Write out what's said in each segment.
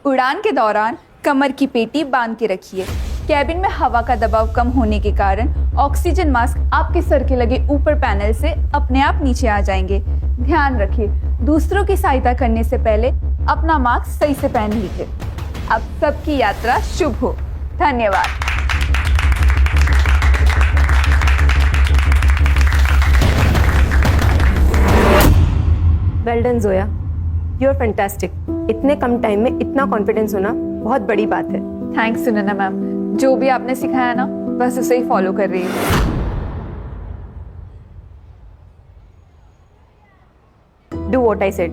उड़ान के दौरान कमर की पेटी बांध के रखिए। कैबिन में हवा का दबाव कम होने के कारण ऑक्सीजन मास्क आपके सर के लगे ऊपर पैनल से अपने आप नीचे आ जाएंगे। ध्यान रखिए, दूसरों की सहायता करने से पहले अपना मास्क सही से पहन लीजिए। अब सबकी यात्रा शुभ हो। धन्यवाद। Well done Zoya, you are fantastic. इतने कम टाइम में इतना कॉन्फिडेंस होना बहुत बड़ी बात है। थैंक्स सुनैना मैम, जो भी आपने सिखाया ना बस उसे ही फॉलो कर रही हूँ। Do what I said.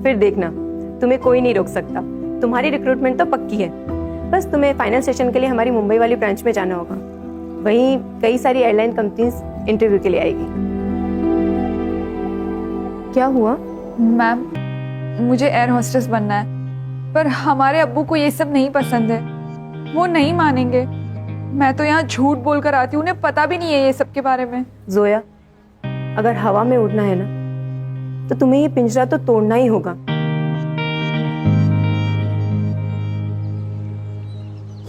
फिर देखना, तुम्हें कोई नहीं रोक सकता। तुम्हारी रिक्रूटमेंट तो पक्की है, बस तुम्हें फाइनल सेशन के लिए हमारी मुंबई वाली ब्रांच में जाना होगा। वहीं कई सारी एयरलाइन कंपनीज इंटरव्यू के लिए आएगी। क्या हुआ? मैम, मुझे एयर होस्टेस बनना है, पर हमारे अब्बू को ये सब नहीं पसंद है। वो नहीं मानेंगे। मैं तो यहाँ झूठ बोल कर आती हूँ, उन्हें पता भी नहीं है ये सब के बारे में। जोया, अगर हवा में उड़ना है ना, तो तुम्हें ये पिंजरा तो तोड़ना ही होगा।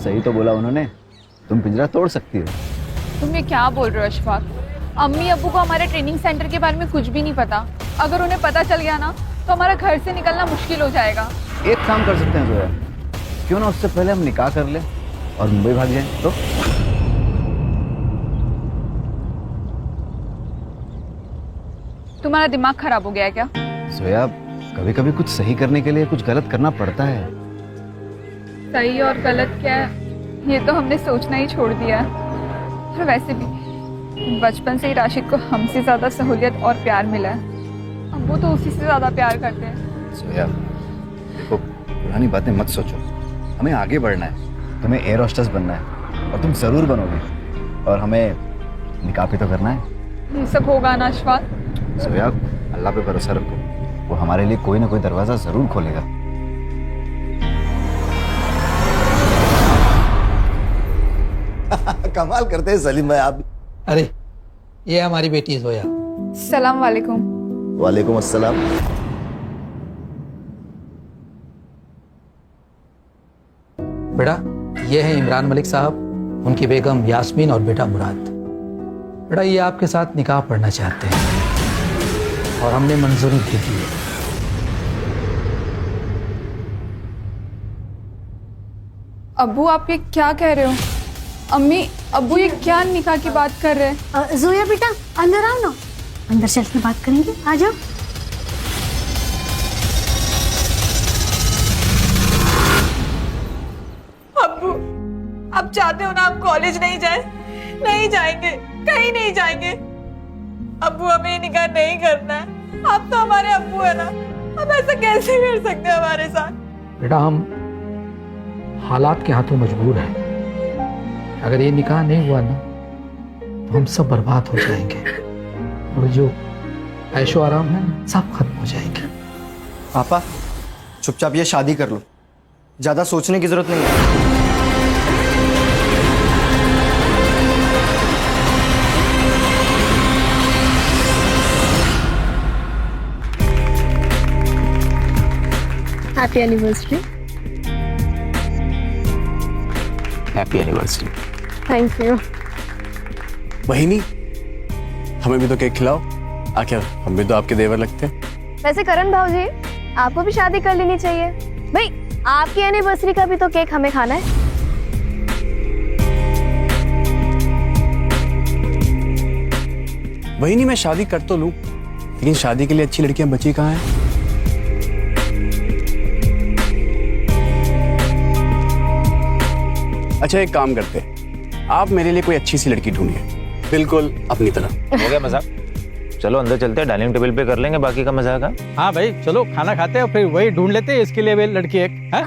सही तो बोला उन्होंने, तुम पिंजरा तोड़ सकती हो। तुम ये क्या बोल रहे हो अशफाक? अम्मी अब्बू को हमारे ट्रेनिंग सेंटर के बारे में कुछ भी नहीं पता। अगर उन्हें पता चल गया ना तो हमारा घर से निकलना मुश्किल हो जाएगा। एक काम कर सकते हैं जोया, क्यों ना उससे पहले हम निकाह कर लें और मुंबई भाग जाएं। तो तुम्हारा दिमाग खराब हो गया है क्या? जोया, कभी कभी कुछ सही करने के लिए कुछ गलत करना पड़ता है। सही और गलत क्या है ये तो हमने सोचना ही छोड़ दिया है। और वैसे भी बचपन से ही राशिद को हमसे ज्यादा सहूलियत और प्यार मिला है। अब वो तो उसी से ज्यादा प्यार करते हैं। जोया देखो, पुरानी बातें मत सोचो, हमें आगे बढ़ना है। तुम्हें एयर होस्टेस बनना है और तुम जरूर बनोगे, और हमें निकाह भी तो करना है। ये सब होगा ना अशफाक? जोया, अल्लाह पे भरोसा रखो, वो हमारे लिए कोई ना कोई दरवाजा जरूर खोलेगा। कमाल करते हैं सलीम भाई आप। अरे ये हमारी बेटी है जोया। सलाम वालेकुम। वालेकुम अस्सलाम। बेटा, ये है इमरान मलिक साहब, उनकी बेगम यास्मीन और बेटा मुराद। बेटा, ये आपके साथ निकाह पढ़ना चाहते हैं और हमने मंजूरी दे दी है। अब्बू, आप ये क्या कह रहे हो? अम्मी अब्बू ये क्या निकाह की बात कर रहे हैं? जोया बेटा, अंदर आओ ना, अंदर चल के बात करेंगे। आ जाओ। अब्बू, आप चाहते हो ना हम कॉलेज नहीं जाए? नहीं जाएंगे, कहीं नहीं जाएंगे। अब्बू, हमें ये निकाह नहीं करना है। आप तो हमारे अब्बू है ना, हम ऐसा कैसे कर सकते हैं हमारे साथ? बेटा, हम हालात के हाथों मजबूर हैं। अगर ये निकाह नहीं हुआ ना तो हम सब बर्बाद हो जाएंगे और जो ऐशो आराम है सब खत्म हो जाएंगे। पापा, चुपचाप ये शादी कर लो, ज्यादा सोचने की जरूरत नहीं है। Happy anniversary. Happy anniversary. Thank you. बहिनी, हमें भी तो केक खिलाओ। आखिर हम भी तो आपके देवर लगते हैं। वैसे करण भाऊजी, आपको भी शादी कर लेनी चाहिए भाई। आपकी एनिवर्सरी का भी तो केक हमें खाना है। बहिनी, मैं शादी कर तो लूं, लेकिन शादी के लिए अच्छी लड़कियां बची कहाँ हैं? अच्छा, एक काम करते हैं, आप मेरे लिए कोई अच्छी सी लड़की ढूंढिए, बिल्कुल अपनी तरह। हो गया मजाक? चलो अंदर चलते हैं, डाइनिंग टेबल पे कर लेंगे बाकी का मजाक। हाँ भाई, चलो खाना खाते हैं और फिर वही ढूंढ लेते हैं इसके लिए भी लड़की एक है।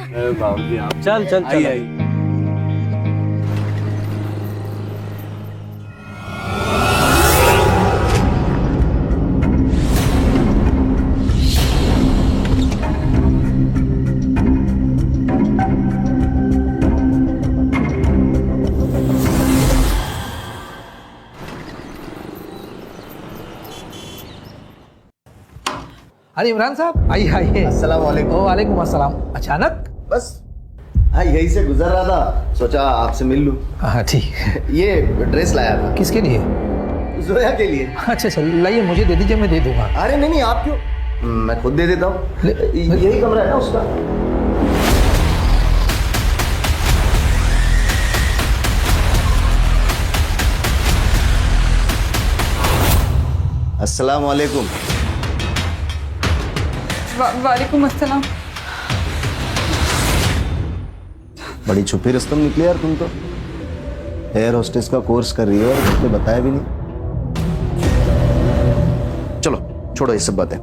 चल चल चल। अरे इमरान साहब, आइए आइए। अस्सलाम वालेकुम। वालेकुम अस्सलाम। अचानक? बस हाँ यही से गुजर रहा था, सोचा आपसे मिल लूं। हाँ ठीक। ये ड्रेस लाया था किसके लिए? जोया के लिए। अच्छा चल लाइए, मुझे दे दीजिए, मैं दे दूंगा। अरे नहीं नहीं, आप क्यों, मैं खुद दे देता हूँ। यही कमरा है ना उसका। अस्सलाम वालेकुम। वालेकुम अस्सलाम। बड़ी छुपी रस्तम निकली यार तुम तो। एयर होस्टेस का कोर्स कर रही हो और तुमने बताया भी नहीं। चलो छोड़ो ये सब बातें,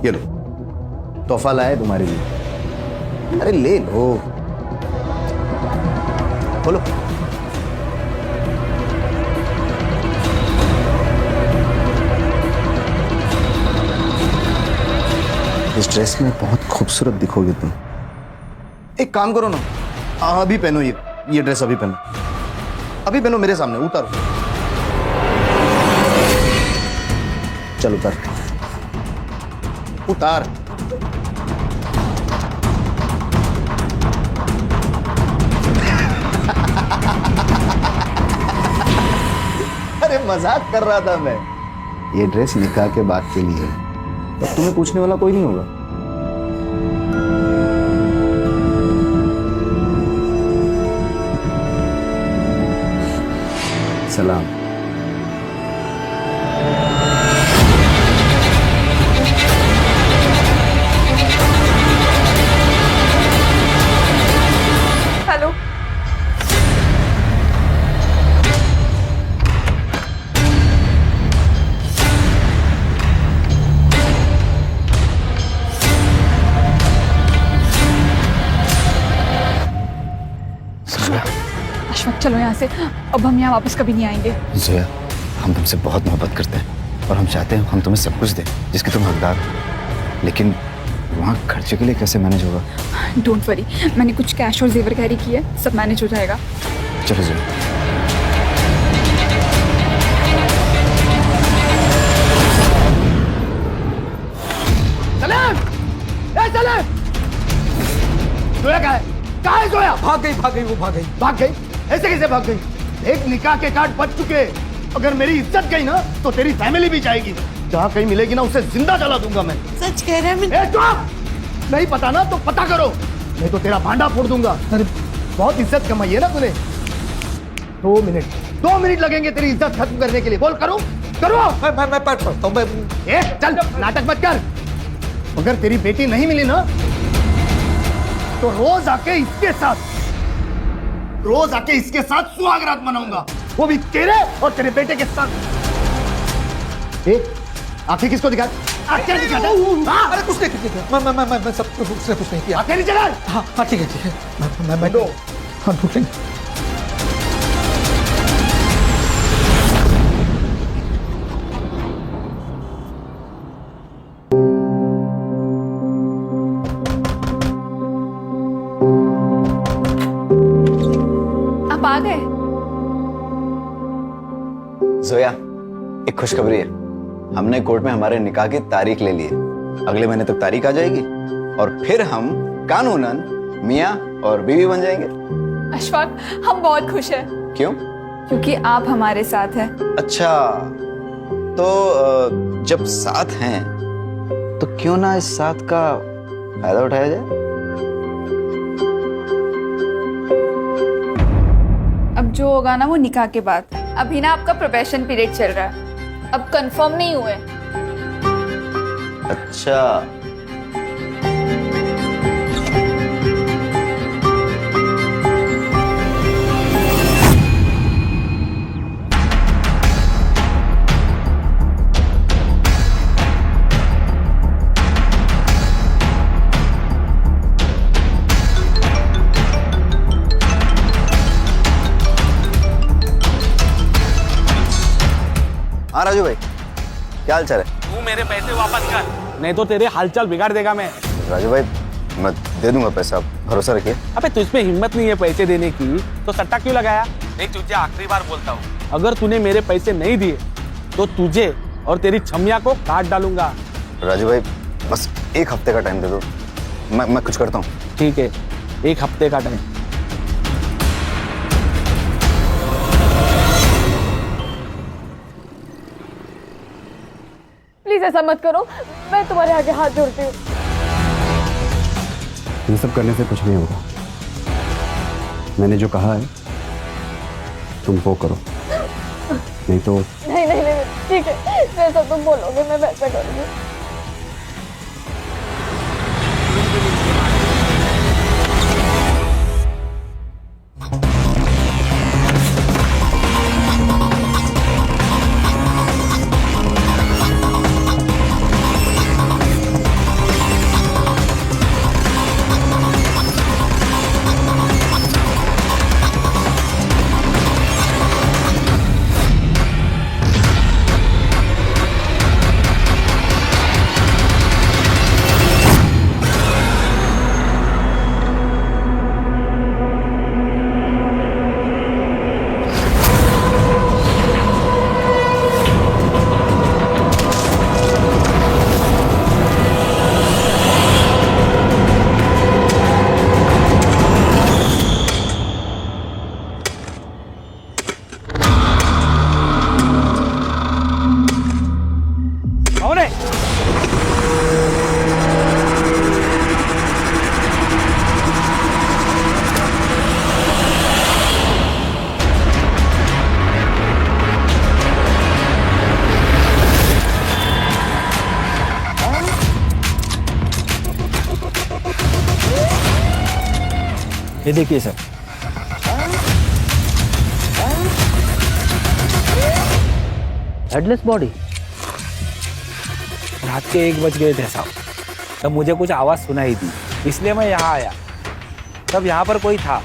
ये लो तोहफा लाए तुम्हारे लिए। अरे ले लो, बोलो। इस ड्रेस में बहुत खूबसूरत दिखोगे तुम। एक काम करो ना, अभी पहनो ये ड्रेस, अभी पहनो, अभी पहनो मेरे सामने, उतारो। चल उतार, उतार। अरे मजाक कर रहा था मैं। ये ड्रेस निकाह के बाद के लिए है, अब तुम्हें पूछने वाला कोई नहीं होगा। सलाम। हेलो। अशफाक चलो यहाँ से, अब हम यहाँ वापस कभी नहीं आएंगे। जोया, हम तुमसे बहुत मोहब्बत करते हैं और हम चाहते हैं हम तुम्हें सब कुछ दें जिसके तुम हकदार हो, लेकिन वहाँ खर्चे के लिए कैसे मैनेज होगा? डोंट वरी, मैंने कुछ कैश और जेवर कैरी किए, सब मैनेज हो जाएगा। चलो जोया। जोया कहाँ है जोया? भाग गई वो भाग गई। ऐसे कैसे भाग गई? एक निकाह के कार्ड बच चुके, अगर मेरी इज्जत गई ना तो तेरी फैमिली भी जाएगी। जहाँ कहीं मिलेगी ना उसे जिंदा जला दूंगा मैं। सच कह रहे हैं? चुप! नहीं पता ना तो पता करो, नहीं तो तेरा भांडा फोड़ दूंगा। अरे बहुत इज्जत कमाई है ना तूने। 2 मिनट लगेंगे तेरी इज्जत खत्म करने के लिए। बोल करो। मैं पढ़ता हूँ। चल नाटक मत कर। अगर तेरी बेटी नहीं मिली ना तो रोज आके इसके साथ सुहागरात मनाऊंगा, वो भी तेरे और तेरे बेटे के साथ। आंखें किसको दिखा? आंखें दिखा। अरे कुछ नहीं, मैं सब कुछ नहीं किया। आंखें नहीं चला। हाँ ठीक है, मैं ढूंढ लेंगे। आप आ गए? जोया, एक खुशखबरी है, हमने कोर्ट में हमारे निकाह की तारीख ले ली है। अगले महीने तक तारीख आ जाएगी और फिर हम कानूनन मियाँ और बीवी बन जाएंगे। अशफाक, हम बहुत खुश हैं। क्यों? क्योंकि आप हमारे साथ हैं। अच्छा, तो जब साथ हैं तो क्यों ना इस साथ का फायदा उठाया जाए? अब जो होगा ना वो निकाह के बाद। अभी ना आपका प्रोबेशन पीरियड चल रहा है, अब कंफर्म नहीं हुए। अच्छा, हाँ राजू भाई, क्या हाल चाल है? तू मेरे पैसे वापस कर, नहीं तो तेरे हालचाल बिगाड़ देगा मैं। राजू भाई, मैं दे दूंगा पैसा, आप भरोसा रखिए। अबे तुझमें हिम्मत नहीं है पैसे देने की तो सट्टा क्यों लगाया? देख तुझे आखिरी बार बोलता हूँ, अगर तूने मेरे पैसे नहीं दिए तो तुझे और तेरी छमिया को काट डालूंगा। राजू भाई, बस 1 हफ्ते का टाइम दे दो, मैं कुछ करता हूँ। ठीक है, 1 हफ्ते का टाइम। प्लीज ऐसा मत करो, मैं तुम्हारे आगे हाथ जोड़ती हूँ। ये सब करने से कुछ नहीं होगा। मैंने जो कहा है तुम वो करो, नहीं तो नहीं नहीं नहीं, ठीक है, जैसा तुम बोलोगे मैं वैसा करूँगी। ये देखिए सर, हेडलेस बॉडी। रात के 1 बज गए थे साहब, तब मुझे कुछ आवाज सुनाई दी, इसलिए मैं यहाँ आया। तब यहाँ पर कोई था,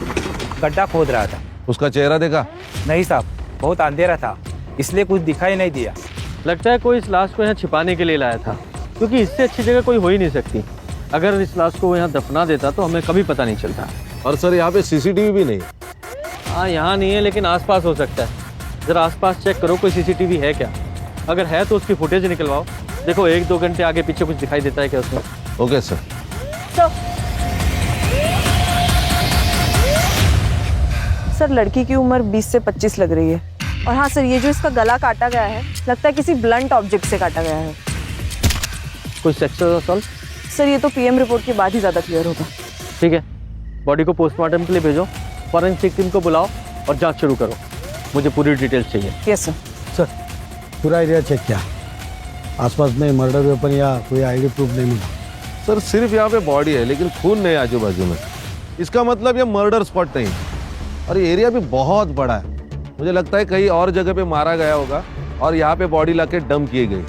गड्ढा खोद रहा था। उसका चेहरा देखा? नहीं साहब, बहुत अंधेरा था, इसलिए कुछ दिखाई नहीं दिया। लगता है कोई इस लाश को यहाँ छिपाने के लिए लाया था, क्योंकि इससे अच्छी जगह कोई हो ही नहीं सकती। अगर इस लाश को वो यहाँ दफना देता तो हमें कभी पता नहीं चलता। और सर यहाँ पे सीसीटीवी भी नहीं। हाँ, यहाँ नहीं है, लेकिन आसपास हो सकता है। जरा आसपास चेक करो, कोई सीसीटीवी है क्या? अगर है तो उसकी फुटेज निकलवाओ। देखो 1-2 घंटे आगे पीछे कुछ दिखाई देता है क्या उसमें? Okay sir. सर, लड़की की उम्र 20 से 25 लग रही है। और हाँ सर, ये जो इसका गला काटा गया है, लगता है किसी ब्लंट ऑब्जेक्ट से काटा गया है। कोई सेक्सुअल असॉल्ट? सर, ये तो पीएम रिपोर्ट के बाद ही ज़्यादा क्लियर होगा। ठीक है, बॉडी को पोस्टमार्टम के लिए भेजो, फॉरेंसिक टीम को बुलाओ और जांच शुरू करो। मुझे पूरी डिटेल्स चाहिए। Yes sir. सर, पूरा एरिया चेक किया, आसपास में मर्डर वेपन या कोई आईडी प्रूफ नहीं मिला। सर सिर्फ यहाँ पे बॉडी है, लेकिन खून नहीं आजू बाजू में। इसका मतलब ये मर्डर स्पॉट नहीं। और ये एरिया भी बहुत बड़ा है, मुझे लगता है कहीं और जगह पे मारा गया होगा और यहाँ पे बॉडी लाके डंप किए गई।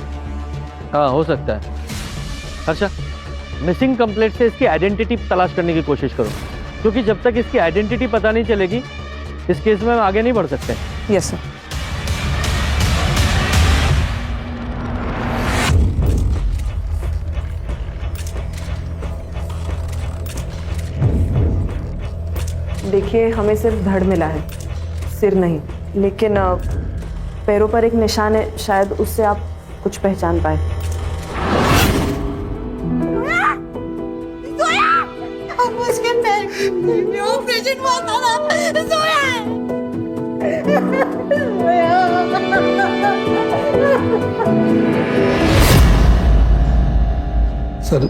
हाँ, हो सकता है। अच्छा, मिसिंग कंप्लेंट से इसकी आइडेंटिटी तलाश करने की कोशिश करो, क्योंकि जब तक इसकी आइडेंटिटी पता नहीं चलेगी इस केस में हम आगे नहीं बढ़ सकते। Yes sir. देखिए, हमें सिर्फ धड़ मिला है, सिर नहीं। लेकिन पैरों पर एक निशान है, शायद उससे आप कुछ पहचान पाए। ऑपरेशन हुआ था ना, सोया है। सर,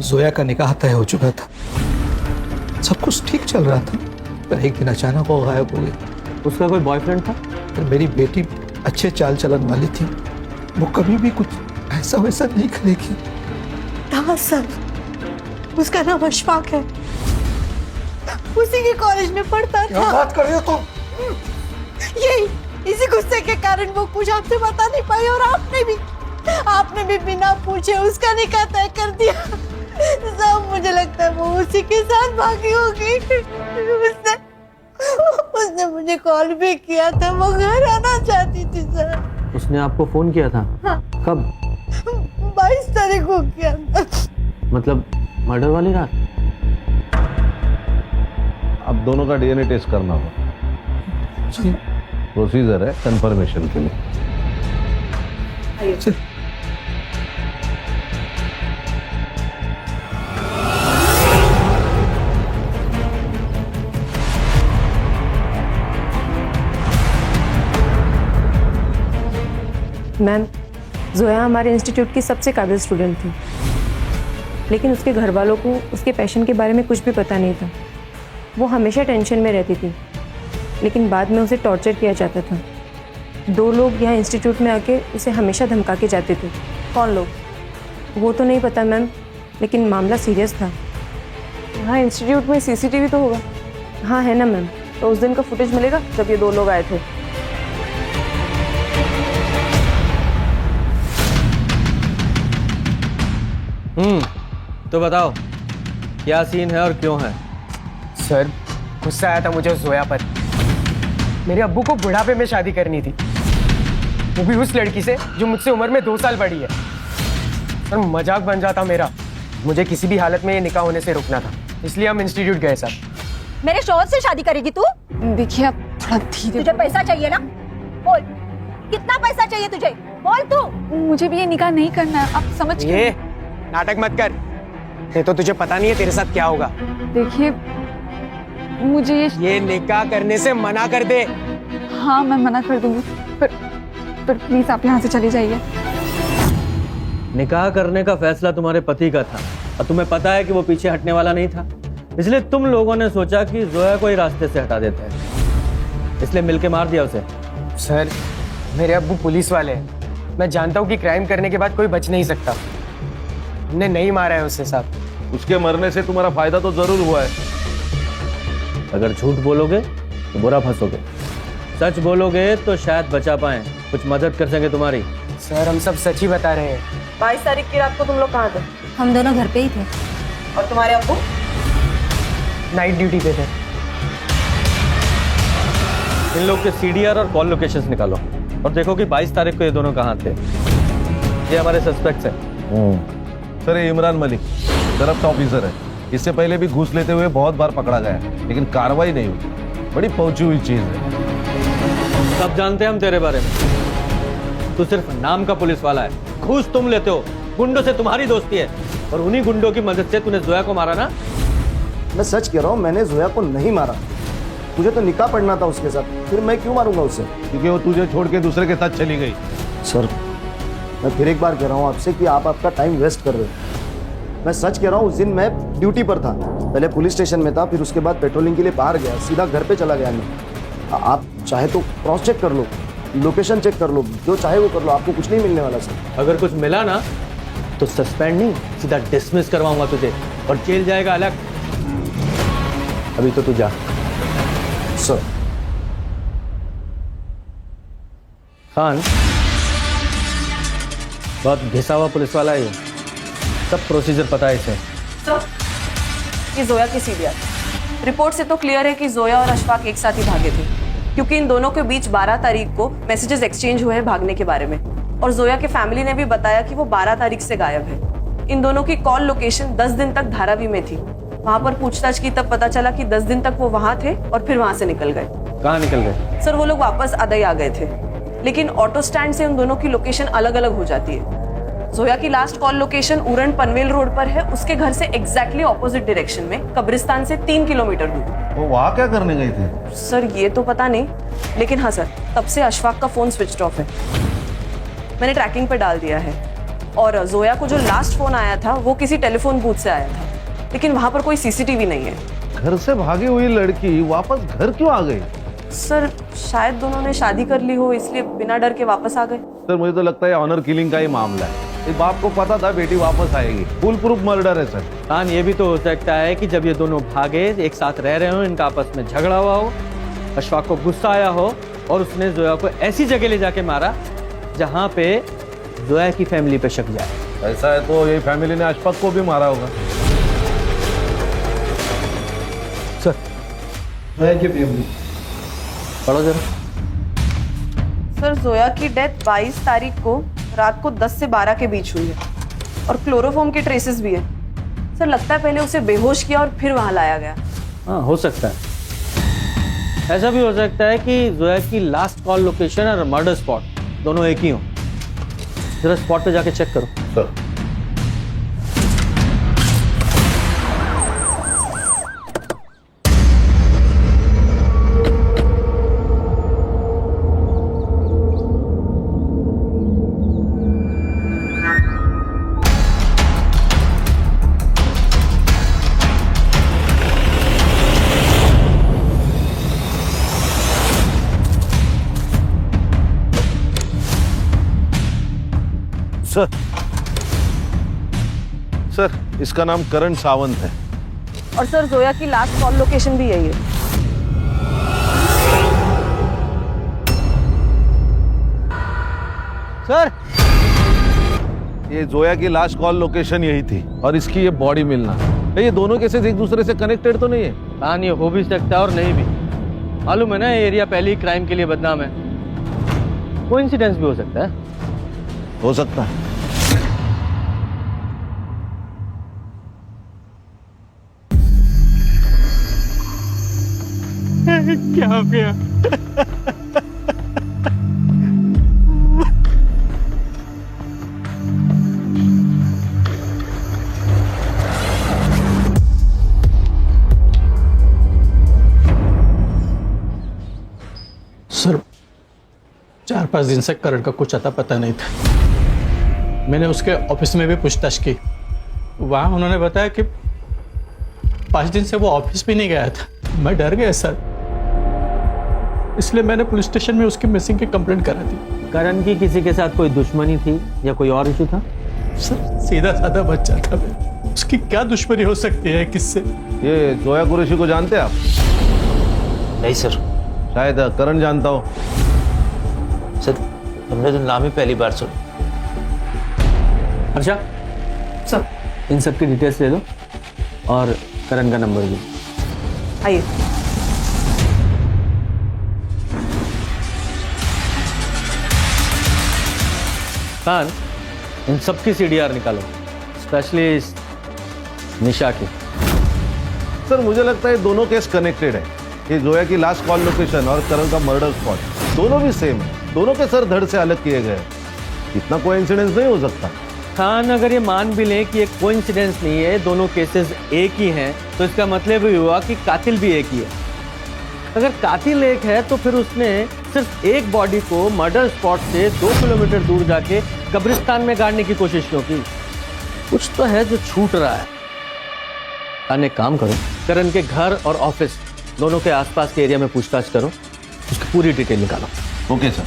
जोया का निकाह तय हो चुका था, सब कुछ ठीक चल रहा था, पर एक दिन अचानक वो गायब हो गई। उसका कोई बॉयफ्रेंड था? पर मेरी बेटी अच्छे चाल चलन वाली थी, वो कभी भी कुछ ऐसा वैसा नहीं करेगी। हाँ सर, उसका नाम अशफाक है, उसी के कॉलेज में पढ़ता था। बात कर रहे हो तुम? यही, इसी गुस्से के कारण वो कुछ आपसे बता नहीं पाई और आपने भी बिना पूछे उसका निकाह तय कर दिया। सब मुझे लगता है वो उसी के साथ भागी होगी। उसने मुझे कॉल भी किया था, वो घर आना चाहती थी सर। उसने आपको फोन किया था? हाँ। कब? 22 तारीख को किया था। मतलब मर्डर वाली रात? अब दोनों का डीएनए टेस्ट करना होगा, प्रोसीजर है कंफर्मेशन के लिए। मैम, जोया हमारे इंस्टीट्यूट की सबसे काबिल स्टूडेंट थी, लेकिन उसके घर वालों को उसके पैशन के बारे में कुछ भी पता नहीं था। वो हमेशा टेंशन में रहती थी, लेकिन बाद में उसे टॉर्चर किया जाता था। 2 लोग यहाँ इंस्टीट्यूट में आके उसे हमेशा धमका के जाते थे। कौन लोग? वो तो नहीं पता मैम, लेकिन मामला सीरियस था। यहाँ इंस्टीट्यूट में सीसीटीवी तो होगा। हाँ है ना मैम। तो उस दिन का फुटेज मिलेगा जब ये 2 लोग आए थे? तो बताओ क्या सीन है और क्यों है? सर, गुस्सा आया था मुझे जोया पर। मेरे अब्बू को बुढ़ापे में शादी करनी थी, वो भी उस लड़की से जो मुझसे उम्र में 2 साल बड़ी है। सर, मजाक बन जाता मेरा। मुझे किसी भी हालत में ये निकाह होने से रुकना था, इसलिए हम इंस्टीट्यूट गए सर। मेरे शौहर से शादी करेगी तू? देखिए आप थोड़ा धीरे। तुझे पैसा चाहिए ना? बोल, कितना पैसा चाहिए तुझे? बोल तू। मुझे भी ये निकाह नहीं करना है, आप समझ ये नाटक मत कर, नहीं तो तुझे पता नहीं है तेरे साथ क्या होगा। देखिए मुझे ये निकाह करने से मना कर दे। हाँ मैं मना कर दूंगी, पर प्लीज आप यहाँ से चले जाइए। निकाह करने का फैसला तुम्हारे पति का था और तुम्हें पता है कि वो पीछे हटने वाला नहीं था, इसलिए तुम लोगों ने सोचा कि जोया को ही रास्ते से हटा देते हैं, इसलिए मिलके मार दिया उसे। सर, मेरे अब्बू पुलिस वाले हैं, मैं जानता हूँ कि क्राइम करने के बाद कोई बच नहीं सकता। हमने नहीं मारा है उसे साहब। उसके मरने से तुम्हारा फायदा तो जरूर हुआ है। अगर झूठ बोलोगे तो बुरा फंसोगे, सच बोलोगे तो शायद बचा पाए, कुछ मदद कर सके तुम्हारी। सर, हम सब सच ही बता रहे हैं। 22 तारीख की रात को तुम लोग कहाँ थे? हम दोनों घर पे ही थे। और तुम्हारे अब्बू? नाइट ड्यूटी पे थे। इन लोग के सीडीआर और कॉल लोकेशंस निकालो और देखो कि 22 तारीख को ये दोनों कहाँ थे। ये हमारे सस्पेक्ट्स हैं। सर, ये इमरान मलिक करप्ट ऑफिसर है। इससे पहले भी घूस लेते हुए बहुत बार पकड़ा गया है, लेकिन कार्रवाई नहीं हुई। बड़ी पहुंची हुई चीज है। सब जानते हैं हम तेरे बारे में, तू सिर्फ नाम का पुलिस वाला है। घूस तुम लेते हो, गुंडों से तुम्हारी दोस्ती है और उन्हीं गुंडों की मदद से तूने जोया को मारा ना। मैं सच कह रहा हूँ, मैंने जोया को नहीं मारा। मुझे तो निकाह पढ़ना था उसके साथ, फिर मैं क्यों मारूंगा उसे? क्योंकि वो तुझे छोड़ के दूसरे के साथ चली गई। सर, मैं फिर एक बार कह रहा हूँ आपसे कि आप आपका टाइम वेस्ट कर रहे हो। मैं सच कह रहा हूँ, उस दिन मैं ड्यूटी पर था। पहले पुलिस स्टेशन में था, फिर उसके बाद पेट्रोलिंग के लिए बाहर गया, सीधा घर पे चला गया मैं। आप चाहे तो क्रॉस चेक कर लो, लोकेशन चेक कर लो, जो चाहे वो कर लो, आपको कुछ नहीं मिलने वाला सर। अगर कुछ मिला ना तो सस्पेंड नहीं, सीधा डिसमिस करवाऊंगा तुझे और जेल जाएगा अलग। अभी तो तू जा। सर। खान बहुत घिसा हुआ पुलिस वाला है, सब प्रोसीजर पता है इसे। ये जोया की सीडीआर रिपोर्ट से तो क्लियर है कि जोया और अशफाक एक साथ ही भागे थे, क्योंकि इन दोनों के बीच 12 तारीख को मैसेजेस एक्सचेंज हुए हैं भागने के बारे में, और जोया के फैमिली ने भी बताया कि वो 12 तारीख से गायब है। इन दोनों की कॉल लोकेशन 10 दिन तक धारावी में थी। वहां पर पूछताछ की तब पता चला कि 10 दिन तक वो वहां थे और फिर वहां से निकल गए। कहाँ निकल गए? सर, वो लोग वापस अदई आ गए थे, लेकिन ऑटो स्टैंड से उन दोनों की लोकेशन अलग अलग हो जाती है। जोया की last call location Uran Panvel road पर है, उसके घर से एग्जैक्टली ऑपोजिट डायरेक्शन में, कब्रिस्तान से 3 किलोमीटर दूर। वो वहाँ क्या करने गई थी? सर, ये तो पता नहीं, लेकिन हाँ सर, तब से अशफाक का फोन स्विच ऑफ है। मैंने ट्रैकिंग पे डाल दिया है। और जोया को जो लास्ट फोन आया था वो किसी टेलीफोन बूथ से आया था, लेकिन वहां पर कोई सीसीटीवी नहीं है। घर से भागी हुई लड़की वापस घर क्यों आ गई? सर, शायद दोनों ने शादी कर ली हो, इसलिए बिना डर के वापस आ गए। सर, मुझे तो लगता है ऑनर किलिंग का ही मामला है। इस बाप को पता था बेटी वापस आएगी, फुल प्रूफ मर्डर है सर। खान, ये भी तो हो सकता है कि जब ये दोनों भागे, एक साथ रह रहे हो, इनका आपस में झगड़ा हुआ हो, अशफाक को गुस्सा आया हो और उसने जोया को ऐसी जगह ले जाके मारा जहां पे जोया की फैमिली पे शक जाए। ऐसा है तो ये फैमिली ने अशफाक को भी मारा होगा। सर, पढ़ो जरा। सर, जोया की डेथ 22 तारीख को रात को 10 से 12 के बीच हुई है और क्लोरोफॉर्म के ट्रेसेस भी है। सर, लगता है पहले उसे बेहोश किया और फिर वहां लाया गया। हाँ, हो सकता है। ऐसा भी हो सकता है कि जोया की लास्ट कॉल लोकेशन और मर्डर स्पॉट दोनों एक ही हो। जरा स्पॉट पे जाके चेक करो। सर, सर सर इसका नाम करण सावंत है। और सर जोया की लास्ट कॉल लोकेशन भी यही है। सर ये जोया की लास्ट कॉल लोकेशन यही थी और इसकी ये बॉडी मिलना, ये दोनों केसेस एक दूसरे से कनेक्टेड तो नहीं है? प्लान ये हो भी सकता है और नहीं भी। मालूम है ना, ये एरिया पहले ही क्राइम के लिए बदनाम है। कोइंसिडेंस भी हो सकता है। हो सकता है। क्या हो गया? सर 4-5 दिन से करण का कुछ अता पता नहीं था। मैंने उसके ऑफिस में भी पूछताछ की। वहाँ उन्होंने बताया कि 5 दिन से वो ऑफिस भी नहीं गया था। मैं डर गया सर, इसलिए मैंने पुलिस स्टेशन में उसकी मिसिंग की कंप्लेंट करा दी। करण की किसी के साथ कोई दुश्मनी थी या कोई और इशू था? सर सीधा साधा बच्चा था मैं, उसकी क्या दुश्मनी हो सकती है किससे? ये जोया कुरैशी को जानते हैं आप? नहीं सर। शायद करण जानता हो। सर हमने तो नाम ही पहली बार सुना। अच्छा सर, इन सब की डिटेल्स ले लो और करण का नंबर भी। आइए। खान, इन सब की सीडीआर निकालो, स्पेशली निशा की। सर मुझे लगता है दोनों केस कनेक्टेड है। ये जोया की लास्ट कॉल लोकेशन और करण का मर्डर स्पॉट दोनों भी सेम है। दोनों के सर धड़ से अलग किए गए। इतना कोइंसिडेंस नहीं हो सकता। खान, अगर ये मान भी लें कि ये कोइंसिडेंस नहीं है, दोनों केसेस एक ही हैं, तो इसका मतलब ये हुआ कि कातिल भी एक ही है। अगर कातिल एक है तो फिर उसने सिर्फ एक बॉडी को मर्डर स्पॉट से 2 किलोमीटर दूर जाके कब्रिस्तान में गाड़ने की कोशिश क्यों की? कुछ तो है जो छूट रहा है। खान, एक काम करो, करण के घर और ऑफिस दोनों के आसपास के एरिया में पूछताछ करो, उसकी पूरी डिटेल निकालो। Okay sir.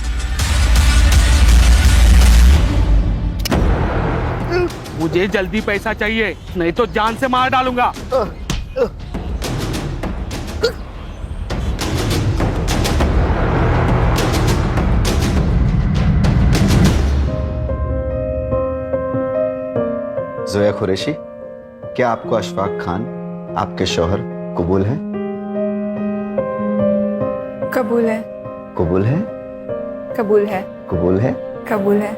मुझे जल्दी पैसा चाहिए, नहीं तो जान से मार डालूंगा। जोया कुरैशी, क्या आपको अशफाक खान आपके शौहर कबूल है? कबूल है। कबूल है? कबूल है। कबूल है? कबूल है।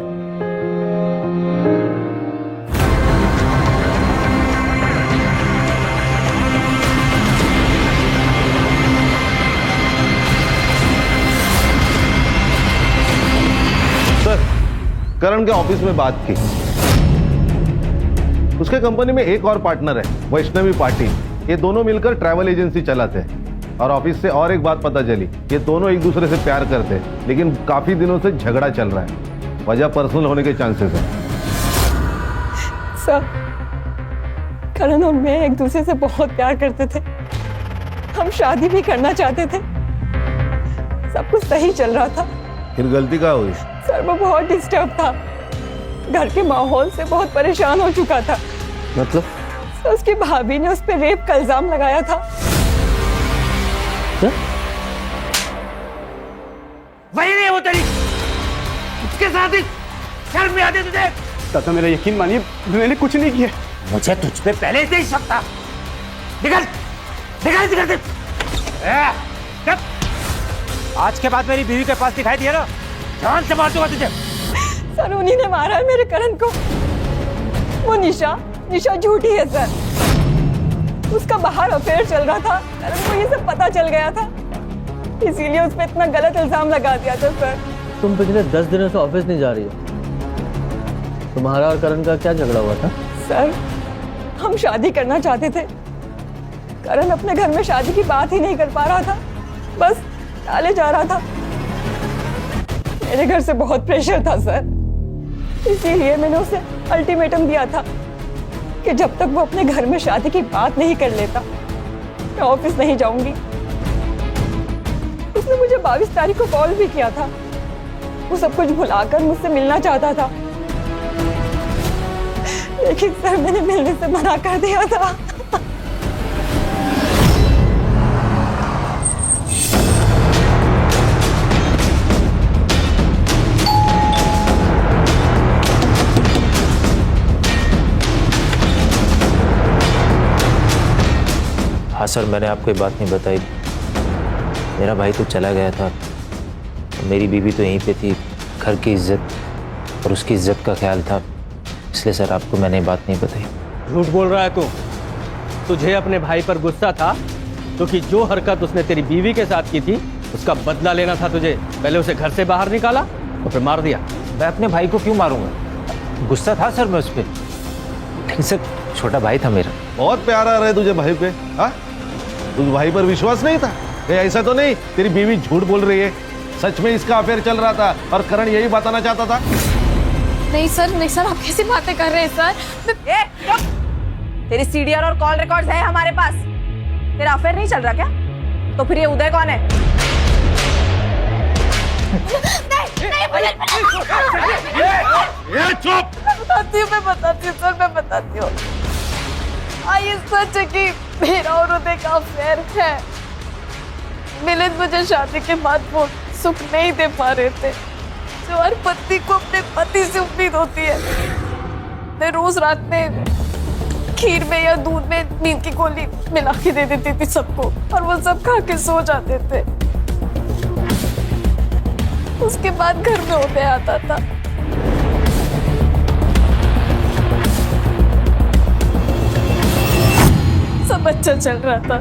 सर करण के ऑफिस में बात की। उसके कंपनी में एक और पार्टनर है, वैष्णवी पाटिल। ये दोनों मिलकर ट्रैवल एजेंसी चलाते हैं। और ऑफिस से और एक बात पता चली, ये दोनों एक दूसरे से प्यार करते हैं, लेकिन काफी दिनों से झगड़ा चल रहा है। वजह पर्सनल होने के चांसेस है। सर, करण और मैं एक दूसरे से बहुत प्यार करते थे। हम शादी भी करना चाहते थे। सब कुछ सही चल रहा था। फिर गलती क्या हुई? सर वो बहुत डिस्टर्ब था, घर के माहौल से बहुत परेशान हो चुका था। मतलब? सर उसकी भाभी ने उस पर रेप का इल्जाम लगाया था। वही नहीं वो तेरी, उसके साथ ही शर्म नहीं आती तुझे? चाचा मेरा यकीन मानिए, मैंने कुछ नहीं किया। मुझे तुझ पे पहले से ही शक था। निकल निकल निकल, निकल। आज के बाद मेरी बीवी के पास दिखाई दिया ना, जान से मार दूंगा तुझे। सर उन्हीं ने मारा है मेरे करण को। वो निशा झूठी है सर। उसका बाहर अफेयर चल रहा था, करण को ये सब पता चल गया था, इसीलिए उस पर इतना गलत इल्जाम लगा दिया था सर। तुम पिछले 10 दिनों से ऑफिस नहीं जा रही हो, तुम्हारा और करण का क्या झगड़ा हुआ था? सर हम शादी करना चाहते थे, करण अपने घर में शादी की बात ही नहीं कर पा रहा था, बस टाले जा रहा था। मेरे घर से बहुत प्रेशर था सर, इसीलिए मैंने उसे अल्टीमेटम दिया था कि जब तक वो अपने घर में शादी की बात नहीं कर लेता मैं ऑफिस नहीं जाऊंगी। उसने मुझे 22 तारीख को कॉल भी किया था। वो सब कुछ भुलाकर मुझसे मिलना चाहता था। लेकिन सर मैंने मिलने से मना कर दिया था। हाँ सर, मैंने आपको ये बात नहीं बताई। मेरा भाई तो चला गया था, मेरी बीवी तो यहीं पे थी। घर की इज्जत और उसकी इज्जत का ख्याल था, इसलिए सर आपको मैंने ये बात नहीं बताई। झूठ बोल रहा है तू। तुझे अपने भाई पर गुस्सा था क्योंकि जो हरकत उसने तेरी बीवी के साथ की थी उसका बदला लेना था तुझे। पहले उसे घर से बाहर निकाला और फिर मार दिया। मैं अपने भाई को क्यों मारूंगा? गुस्सा था सर मैं उस पर, लेकिन सर छोटा भाई था मेरा। बहुत प्यारा रहे तुझे भाई पे। हाँ, तुझ भाई पर विश्वास नहीं था? ऐसा तो नहीं तेरी बीवी झूठ बोल रही है? सच में इसका अफेयर चल रहा था और करण यही बताना चाहता था? नहीं सर, आप कैसी बातें कर रहे हैं सर? तेरी सीडीआर और कॉल रिकॉर्ड्स है हमारे पास। तेरा अफेयर नहीं चल रहा क्या? तो फिर ये उदय कौन है? ये चुप! मैं बताती हूँ सर, मैं बताती हूँ। ये सच है कि मेरा और उदय का अफेयर है। मिलिंद मुझे शादी के बाद वो सुख नहीं दे पा रहे थे जो हर पत्नी को अपने पति से उम्मीद होती है। मैं रोज रात में खीर में या दूध में नींद की गोली मिला के दे देती थी सबको और वो सब खा के सो जाते थे। उसके बाद घर में उदय आता था। सब अच्छा चल रहा था।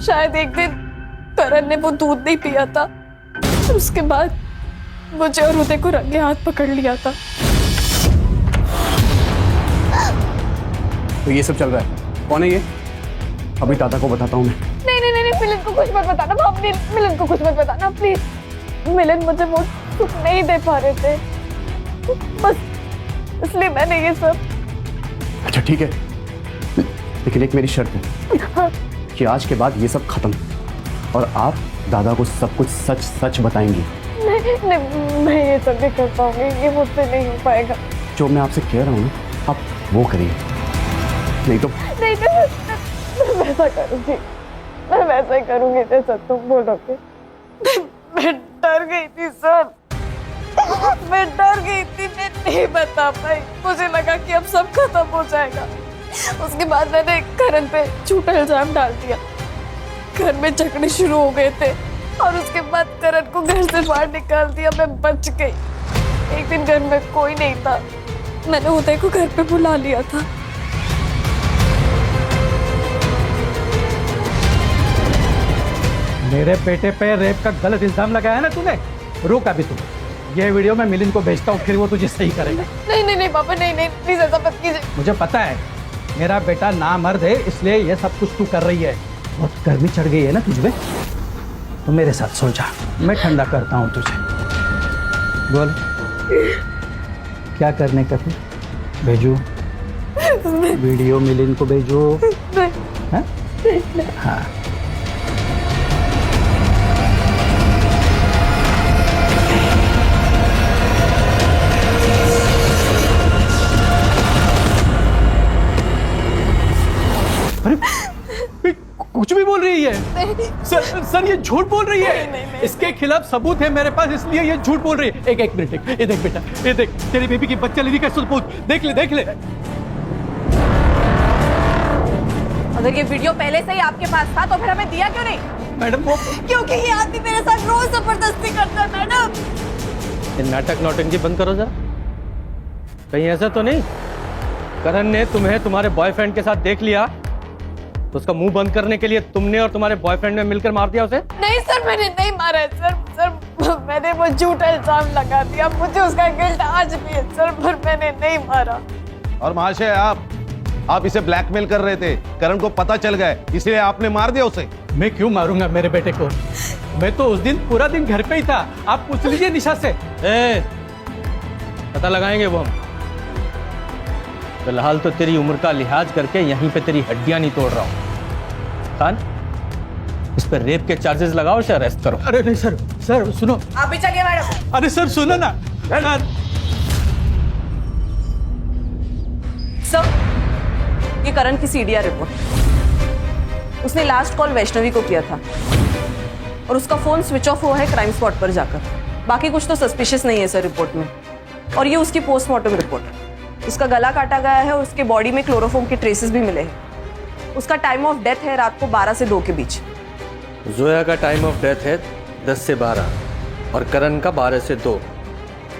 शायद एक दिन करण ने वो दूध नहीं पिया था और उसके बाद मुझे और उदय को रंगे हाथ पकड़ लिया था। तो ये सब चल रहा है, कौन है ये? अभी दादा को बताता हूँ मैं। नहीं, मिलिंद को कुछ मत बताना। भाभी, मिलिंद को कुछ मत बताना प्लीज। मिलिंद मुझे वो सुख नहीं दे पा रहे थे, बस इसलिए मैंने ये सब। अच्छा ठीक है, लेकिन एक मेरी शर्त है कि आज के बाद ये सब खत्म और आप दादा को सब कुछ सच सच बताएंगी। नहीं, मैं ये सब नहीं कर पाऊंगी, ये मुझसे नहीं हो पाएगा। जो मैं आपसे कह रहा हूँ ना, आप वो करिए, नहीं तो नहीं, मैं वैसा करूंगी, मैं वैसा ही करूंगी जैसा तुम बोलोगे। मैं डर गई थी सर, मैं डर गई थी, मैं नहीं बता पाई। मुझे लगा कि अब सब खत्म हो जाएगा। उसके बाद मैंने करण पे झूठा इल्जाम डाल दिया। घर में झगड़े शुरू हो गए थे और उसके बाद करण को घर से बाहर निकाल दिया। मैं बच गई। एक दिन घर में कोई नहीं था, मैंने उदय को घर पे बुला लिया था। मेरे बेटे पे रेप का गलत इल्जाम लगाया ना तूने? रुक अभी तू, ये वीडियो मैं मिलिंद को भेजता हूँ, फिर वो तुझे सही करेगा। नहीं पापा, नहीं प्लीज ऐसा मत कीजिए। मुझे पता है मेरा बेटा नामर्द है, इसलिए ये सब कुछ तू कर रही है। बहुत गर्मी चढ़ गई है ना तुझ में, तो मेरे साथ सो जा, मैं ठंडा करता हूँ तुझे। बोल क्या करने का फिर? भेजू वीडियो मिलिंद को भेजू? हाँ? हाँ। कुछ भी बोल रही है सर ये झूठ बोल रही है। नहीं। इसके खिलाफ सबूत है मेरे पास, इसलिए ये झूठ बोल रही है। एक मिनट, ये देख बेटा, ये देख तेरी बेबी की बच्चा लेने का सबूत, देख ले। अगर ये वीडियो पहले से ही आपके पास था तो फिर हमें दिया क्यों नहीं? मैडम वो क्योंकि ये आदमी मेरे साथ रोज जबरदस्ती करता है मैडम। ये नाटक नौटंकी बंद करो जरा। कहीं ऐसा तो नहीं करण ने तुम्हें तुम्हारे बॉयफ्रेंड के साथ देख लिया तो उसका मुंह बंद करने के लिए तुमने और तुम्हारे बॉयफ्रेंड ने मिलकर मार दिया उसे? नहीं सर, मैंने नहीं मारा है सर, मैंने वो झूठा इल्जाम लगा दिया। मुझे उसका गिल्ट आज भी है सर, पर मैंने नहीं मारा। और महाशय आप इसे ब्लैकमेल कर रहे थे, करण को पता चल गया, इसलिए आपने मार दिया उसे। मैं क्यों मारूंगा मेरे बेटे को? मैं तो उस दिन पूरा दिन घर पे ही था, आप पूछ लीजिए निशा से। पता लगाएंगे वो हम। फिलहाल तो तेरी उम्र का लिहाज करके यहीं पे तेरी हड्डियां नहीं तोड़ रहा हूं। खान, इस पर रेप के चार्जेस लगाओ या अरेस्ट करो। अरे नहीं सर सुनो। आप भी चलिए मैडम। अरे सर सुनो ना। सर, ये करण की सीडीआर रिपोर्ट। उसने लास्ट कॉल वैष्णवी को किया था और उसका फोन स्विच ऑफ हुआ है क्राइम स्पॉट पर जाकर। बाकी कुछ तो सस्पिशियस नहीं है सर रिपोर्ट में। और ये उसकी पोस्टमार्टम रिपोर्ट है। उसका गला काटा गया है और उसके बॉडी में क्लोरोफॉर्म के ट्रेसेस भी मिले हैं। उसका टाइम ऑफ डेथ है रात को 12 से 2 के बीच। जोया का टाइम ऑफ डेथ है 10 से 12 और करण का 12 से 2।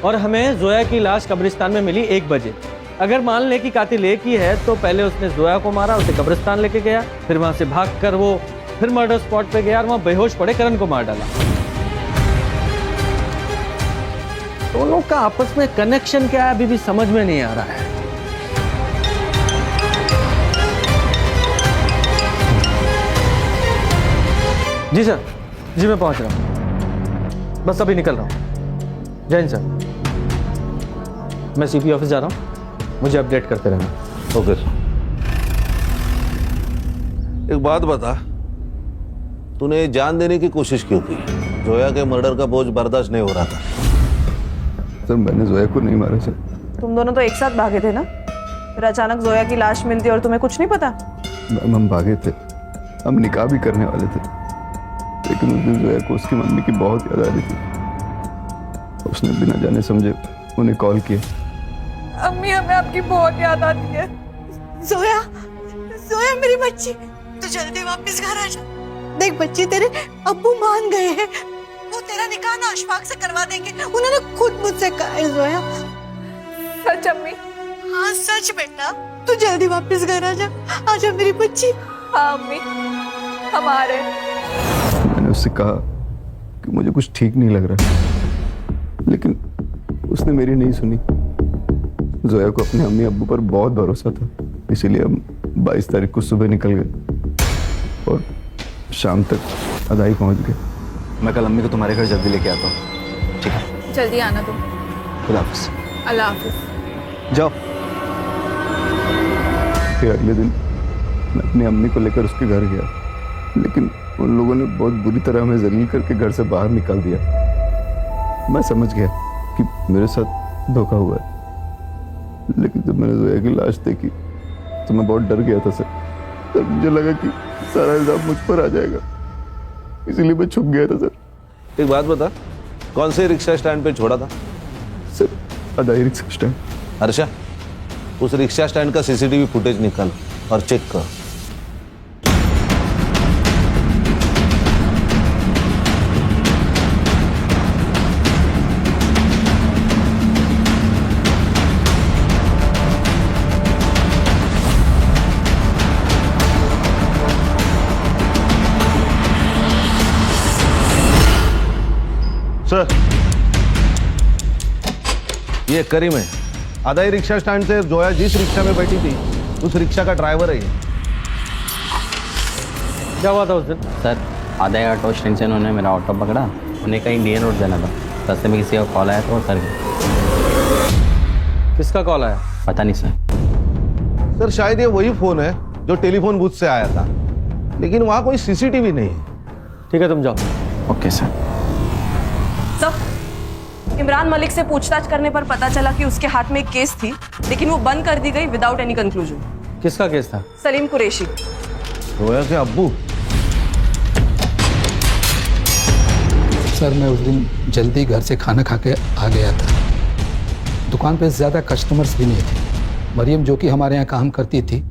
और हमें जोया की लाश कब्रिस्तान में मिली 1 बजे। अगर मान लें कि कातिल एक ही है तो पहले उसने जोया को मारा, उसे कब्रिस्तान लेके गया, फिर वहां से भागकर वो फिर मर्डर स्पॉट पे गया और वहां बेहोश पड़े करण को मार डाला। दोनों का आपस में कनेक्शन क्या है अभी भी समझ में नहीं आ रहा है। जी सर, जी मैं पहुंच रहा हूं, बस अभी निकल रहा हूं। जय हिंद सर। मैं सीपी ऑफिस जा रहा हूं, मुझे अपडेट करते रहना। Okay sir. एक बात बता, तूने जान देने की कोशिश क्यों की? जोया के मर्डर का बोझ बर्दाश्त नहीं हो रहा था। सर मैंने जोया को नहीं मारा सर। तुम दोनों तो एक साथ भागे थे ना, फिर अचानक जोया की लाश मिलती और तुम्हें कुछ नहीं पता? मैम हम भागे थे, हम निकाह भी करने वाले थे, लेकिन उस दिन जोया को उसकी मम्मी की बहुत याद आ रही थी। उसने बिना जाने समझे उन्हें कॉल किया। अम्मी हमें आपकी बहुत याद आती है। जोया, जोया मेरी बच्ची, तू जल्दी वापस घर आ जा। देख बच्ची, तेरे अब्बू मान गए हैं, वो तेरा निकाह ना अशफाक से करवा देंगे। उन्होंने खुद मुझसे कहा है जोया। सच अम्मी? हाँ सच बेटा, तू जल्दी वापस घर आ जा। आजा मेरी बच्ची। हाँ अम्मी, हम आ रहे हैं। मैंने उससे कहा कि मुझे कुछ ठीक नहीं लग रहा, लेकिन उसने मेरी नहीं सुनी। जोया को अपने अम्मी अब्बू पर बहुत भरोसा था, इसीलिए हम 22 तारीख को सुबह निकल गए और शाम तक अदाई पहुंच गए। मैं कल अम्मी को तुम्हारे घर जल्दी लेके आता हूँ, ठीक है? जल्दी आना तुम। खुदा हाफिज़। अल्लाह हाफिज़। जाओ। फिर अगले दिन मैं अपनी अम्मी को लेकर उसके घर गया, लेकिन उन लोगों ने बहुत बुरी तरह हमें जलील करके घर से बाहर निकाल दिया। मैं समझ गया कि मेरे साथ धोखा हुआ है, लेकिन जब मैंने जोया की लाश देखी तो मैं बहुत डर गया था सर। तब मुझे लगा कि सारा इल्जाम मुझ पर आ जाएगा, इसीलिए मैं छुप गया था सर। एक बात बता, कौन से रिक्शा स्टैंड पे छोड़ा था? Sir Adai rickshaw stand. Harsha, उस रिक्शा स्टैंड का सीसीटीवी फुटेज निकाल और चेक कर। सर, ये करीम है, अदाई रिक्शा स्टैंड से जोया जिस रिक्शा में बैठी थी उस रिक्शा का ड्राइवर है ये। क्या हुआ था उस दिन? सर आधा ऑटो स्टैंड से उन्होंने मेरा ऑटो पकड़ा, उन्हें कहीं इंडियन रोड जाना था। रास्ते में किसी का कॉल आया तो वो उतर गए। किसका कॉल आया? पता नहीं सर। सर शायद ये वही फोन है जो टेलीफोन बूथ से आया था, लेकिन वहां कोई सीसीटीवी नहीं है। ठीक है तुम जाओ। Okay sir. सब इमरान मलिक से पूछताछ करने पर पता चला कि उसके हाथ में एक केस थी, लेकिन वो बंद कर दी गई विदाउट एनी कंक्लूजन। किसका केस था? सलीम कुरैशी। जोया के अब्बू? सर मैं उस दिन जल्दी घर से खाना खा के आ गया था। दुकान पे ज़्यादा कस्टमर्स भी नहीं थे। मरियम जो कि हमारे यहाँ काम करती थी,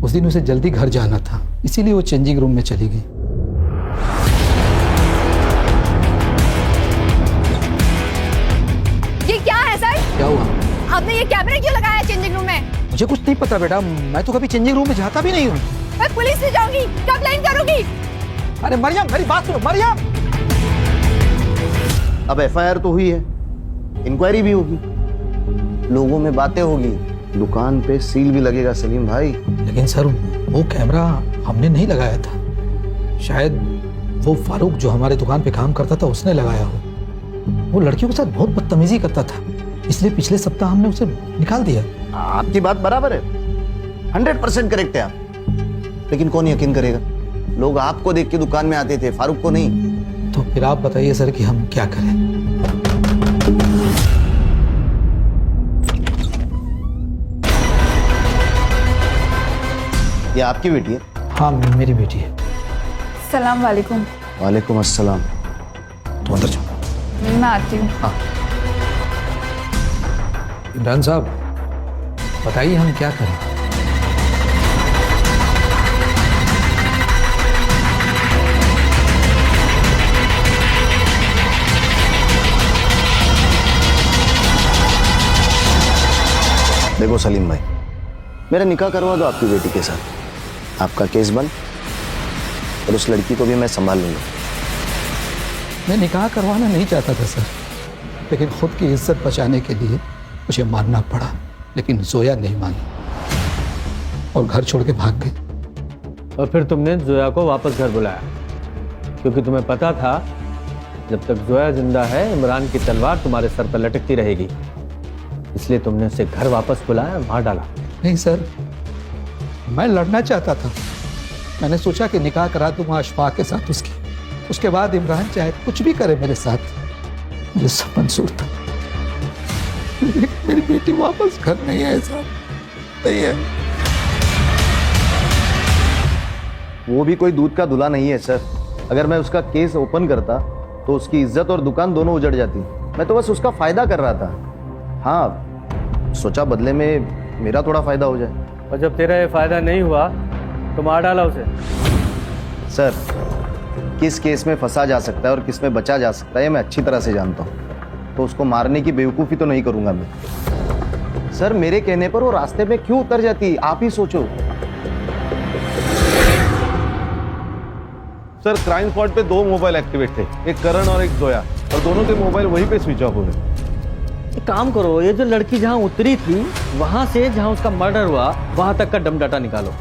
उस दिन उसे जल्दी घर जाना था, इसीलिए वो चेंजिंग रूम में चली गई। ये क्या है सर? क्या हुआ? आपने ये कैमरा क्यों लगाया चेंजिंग रूम में? मुझे कुछ नहीं पता बेटा, मैं तो कभी चेंजिंग रूम में जाता भी नहीं हूँ। मैं पुलिस से जाऊंगी, कंप्लेन करूंगी। अरे मरियम मेरी बात सुनो। मरियम, अब एफआईआर तो हुई है, इंक्वायरी भी होगी, लोगों में बातें होगी, दुकान पे सील भी लगेगा सलीम भाई। लेकिन सर वो कैमरा हमने नहीं लगाया था, शायद वो फारूक जो हमारे दुकान पे काम करता था उसने लगाया हो। वो लड़कियों के साथ बहुत बदतमीजी करता था, इसलिए पिछले सप्ताह हमने उसे निकाल दिया। आपकी बात बराबर है, 100% करेक्ट है आप, लेकिन कौन यकीन करेगा? लोग आपको देख के दुकान में आते थे, फारूक को नहीं। तो फिर आप बताइए सर कि हम क्या करें? ये आपकी बेटी है? हाँ मेरी बेटी है। सलाम वालेकुम। वालेकुम अस्सलाम। तुम अंदर जाओ। मैं आती हूँ। हाँ इमरान साहब बताइए हम क्या करें। देखो सलीम भाई, मेरा निकाह करवा दो आपकी बेटी के साथ, आपका केस बंद, और उस लड़की को भी मैं संभाल लूंगा। मैं निकाह करवाना नहीं चाहता था सर, लेकिन खुद की इज्जत बचाने के लिए मुझे मानना पड़ा। लेकिन जोया नहीं मानी और घर छोड़ के भाग गई। और फिर तुमने जोया को वापस घर बुलाया, क्योंकि तुम्हें पता था जब तक जोया जिंदा है इमरान की तलवार तुम्हारे सर पर लटकती रहेगी, इसलिए तुमने उसे घर वापस बुलाया, मार डाला। नहीं सर, मैं लड़ना चाहता था। मैंने सोचा कि निकाह करा दूंगा अशफाक के साथ उसके बाद इमरान चाहे कुछ भी करे मेरे साथ, मुझे सब मंजूर था। मेरी बेटी वापस घर नहीं है सर, नहीं है। वो भी कोई दूध का धुला नहीं है सर। अगर मैं उसका केस ओपन करता तो उसकी इज्जत और दुकान दोनों उजड़ जाती। मैं तो बस उसका फायदा कर रहा था। हाँ, सोचा बदले में मेरा थोड़ा फायदा हो जाए। और जब तेरा ये फायदा नहीं हुआ तो मार डाला उसे। सर, किस केस में फंसा जा सकता है और किस में बचा जा सकता है मैं अच्छी तरह से जानता हूँ, तो उसको मारने की बेवकूफ़ी तो नहीं करूंगा मैं। सर, मेरे कहने पर वो रास्ते में क्यों उतर जाती, आप ही सोचो। सर क्राइम स्पॉट पे 2 मोबाइल एक्टिवेट थे, एक करण और एक जोया, और दोनों के मोबाइल वहीं पे स्विच ऑफ हो गए। एक काम करो, ये जो लड़की जहाँ उतरी थी वहां से जहाँ उसका मर्डर हुआ वहां तक का डम डाटा निकालो।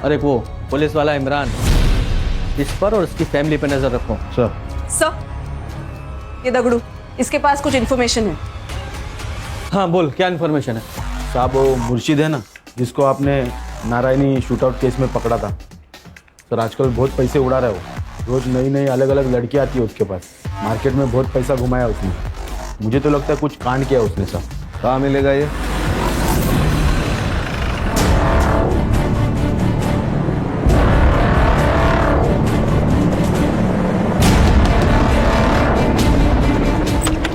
और एक वो पुलिस वाला इमरान, इस पर और उसकी फैमिली पे नजर रखो। सर, ये दगड़ू, इसके पास कुछ इन्फॉर्मेशन है। हाँ बोल, क्या इन्फॉर्मेशन है? साहब वो मुर्शिद है ना, जिसको आपने नारायणी शूटआउट केस में पकड़ा था सर, आजकल बहुत पैसे उड़ा रहा है वो। रोज नई नई अलग अलग लड़की आती है उसके पास। मार्केट में बहुत पैसा घुमाया उसने। मुझे तो लगता है कुछ कांड किया उसने साहब। कहाँ मिलेगा ये?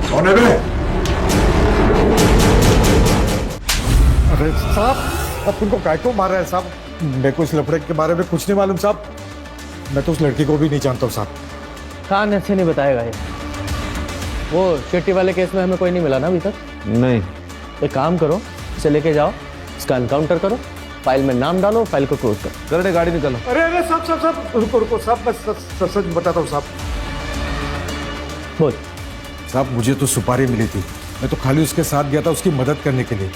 कौन है बे? अरे साहब, अब तुमको काय को मार रहा है साहब? मेरे को इस लफड़े के बारे में कुछ नहीं मालूम साहब। मैं तो उस लड़की को भी नहीं जानता हूँ साहब। खान ऐसे नहीं बताएगा ये। वो चिट्ठी वाले केस में हमें कोई नहीं मिला ना अभी तक? नहीं। एक काम करो, इसे लेके जाओ, इसका एनकाउंटर करो, फाइल में नाम डालो, फाइल को क्लोज करो। करने गाड़ी निकालो। अरे अरे साहब रुको साहब, मैं सच बताता हूँ साहब। बोल। साहब, मुझे तो सुपारी मिली थी, मैं तो खाली उसके साथ गया था उसकी मदद करने के लिए।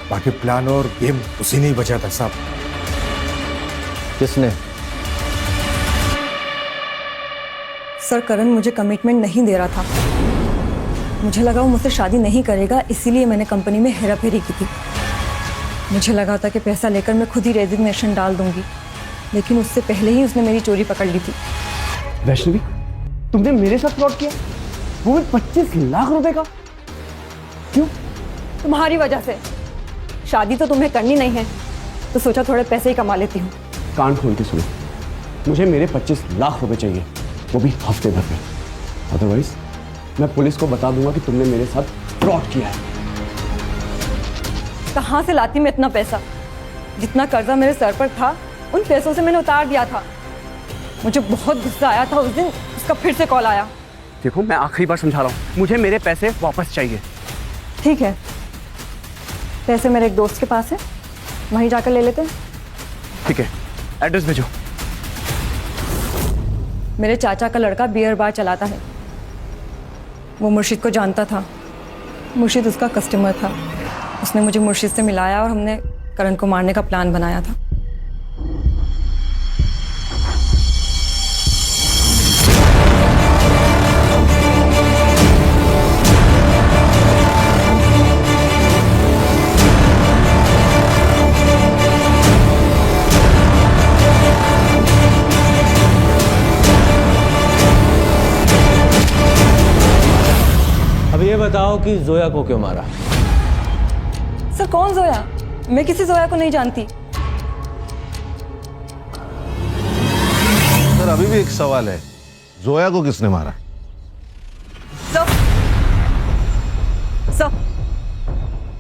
बाकी प्लान और गेम उसी ने ही बचा था साहब। किसने? सर, करण मुझे कमिटमेंट नहीं दे रहा था। मुझे लगा वो मुझसे शादी नहीं करेगा, इसीलिए मैंने कंपनी में हेराफेरी की थी। मुझे लगा था कि पैसा लेकर मैं खुद ही रेजिग्नेशन डाल दूंगी, लेकिन उससे पहले ही उसने मेरी चोरी पकड़ ली थी। वैष्णवी, तुमने मेरे साथ प्लॉट किया, वो भी 25 लाख रुपए का? क्यों? तुम्हारी वजह से। शादी तो तुम्हें करनी नहीं है, तो सोचा थोड़े पैसे ही कमा लेती हूँ। कान खोल के सुनो, मुझे मेरे 25 लाख रुपए चाहिए, वो भी हफ्ते भर में। अदरवाइज मैं पुलिस को बता दूंगा कि तुमने मेरे साथ फ्रॉड किया है। कहाँ से लाती मैं इतना पैसा? जितना कर्जा मेरे सर पर था उन पैसों से मैंने उतार दिया था। मुझे बहुत गुस्सा आया था उस दिन, उसका फिर से कॉल आया। देखो, मैं आखिरी बार समझा रहा हूँ, मुझे मेरे पैसे वापस चाहिए। ठीक है, पैसे मेरे एक दोस्त के पास है, वहीं जाकर ले लेते हैं। ठीक है, एड्रेस भेजो। मेरे चाचा का लड़का बियर बार चलाता है, वो मुर्शिद को जानता था। मुर्शिद उसका कस्टमर था। उसने मुझे मुर्शिद से मिलाया और हमने करण को मारने का प्लान बनाया था। अब ये बताओ कि जोया को क्यों मारा? सर, कौन जोया? मैं किसी जोया को नहीं जानती। सर अभी भी एक सवाल है, जोया को किसने मारा?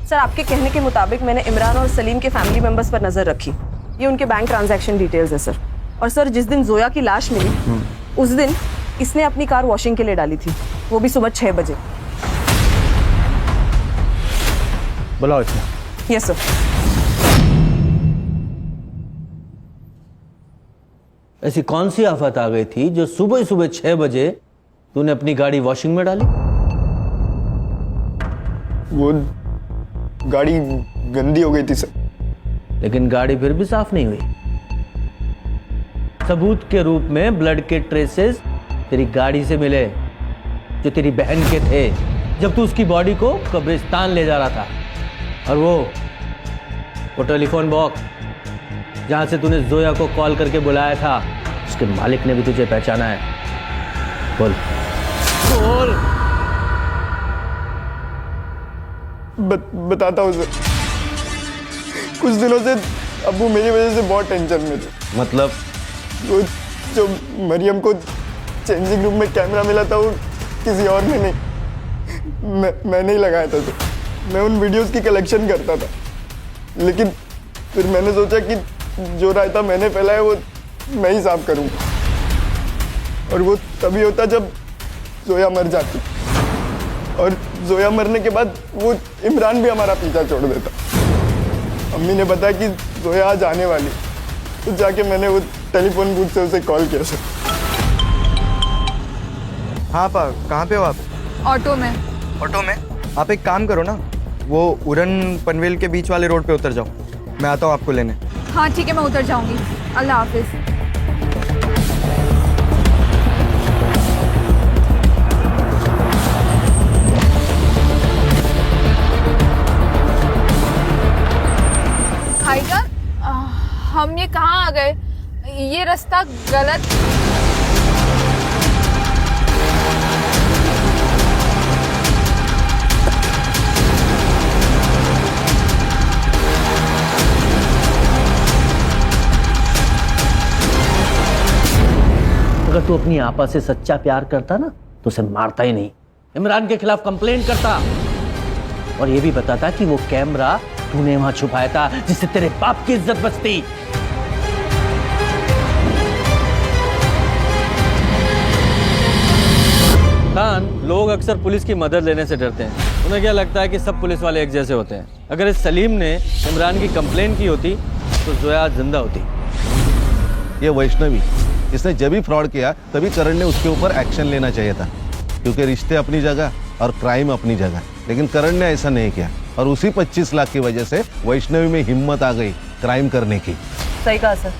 सर आपके कहने के मुताबिक मैंने इमरान और सलीम के फैमिली मेंबर्स पर नजर रखी। ये उनके बैंक ट्रांजैक्शन डिटेल्स है सर। और सर जिस दिन जोया की लाश मिली उस दिन इसने अपनी कार वॉशिंग के लिए डाली थी, वो भी सुबह 6 बजे। बुलाओ इसमें। Yes sir. ऐसी कौन सी आफत आ गई थी जो सुबह सुबह 6 बजे तूने अपनी गाड़ी वॉशिंग में डाली? वो गाड़ी गंदी हो गई थी सर। लेकिन गाड़ी फिर भी साफ नहीं हुई। सबूत के रूप में ब्लड के ट्रेसेस तेरी गाड़ी से मिले जो तेरी बहन के थे जब तू उसकी बॉडी को कब्रिस्तान ले जा रहा था। और वो टेलीफोन बॉक्स जहां से तूने जोया को कॉल करके बुलाया था, उसके मालिक ने भी तुझे पहचाना है। बोल बोल। बताता हूँ सर। कुछ दिनों से अब्बू मेरी वजह से बहुत टेंशन में थे। मतलब? वो जो मरियम को चेंजिंग रूम में कैमरा मिला था वो किसी और ने नहीं, मैंने ही लगाया था सर। मैं उन वीडियोस की कलेक्शन करता था, लेकिन फिर मैंने सोचा कि जो रायता मैंने फैलाया वो मैं ही साफ करूँगा। और वो तभी होता जब जोया मर जाती, और जोया मरने के बाद वो इमरान भी हमारा पीछा छोड़ देता। अम्मी ने बताया कि जोया आज आने वाली, तो जाके मैंने वो टेलीफोन बूथ से उसे कॉल किया सर। हाँ पा, कहाँ पे हो आप? ऑटो में। ऑटो में? आप एक काम करो ना, वो उड़न पनवेल के बीच वाले रोड पे उतर जाओ, मैं आता हूँ आपको लेने। हाँ ठीक है, मैं उतर जाऊंगी। अल्लाह हाफिज। भाईजान, हम ये कहाँ आ गए? ये रास्ता गलत। अगर तू अपनी आपा से सच्चा प्यार करता ना तो उसे मारता ही नहीं, इमरान के खिलाफ कंप्लेंट करता और ये भी बताता कि वो कैमरा तूने वहां छुपाया था जिससे तेरे बाप की इज्जत बचती। खान, लोग अक्सर पुलिस की मदद लेने से डरते हैं। उन्हें क्या लगता है कि सब पुलिस वाले एक जैसे होते हैं। अगर इस सलीम ने इमरान की कंप्लेंट की होती तो जोया जिंदा होती। ये वैष्णवी, इसने जब भी फ्रॉड किया तभी करण ने उसके ऊपर एक्शन लेना चाहिए था, क्योंकि रिश्ते अपनी जगह और क्राइम अपनी जगह। लेकिन करण ने ऐसा नहीं किया और उसी 25 लाख की वजह से वैष्णवी में हिम्मत आ गई क्राइम करने की। सही कहा सर।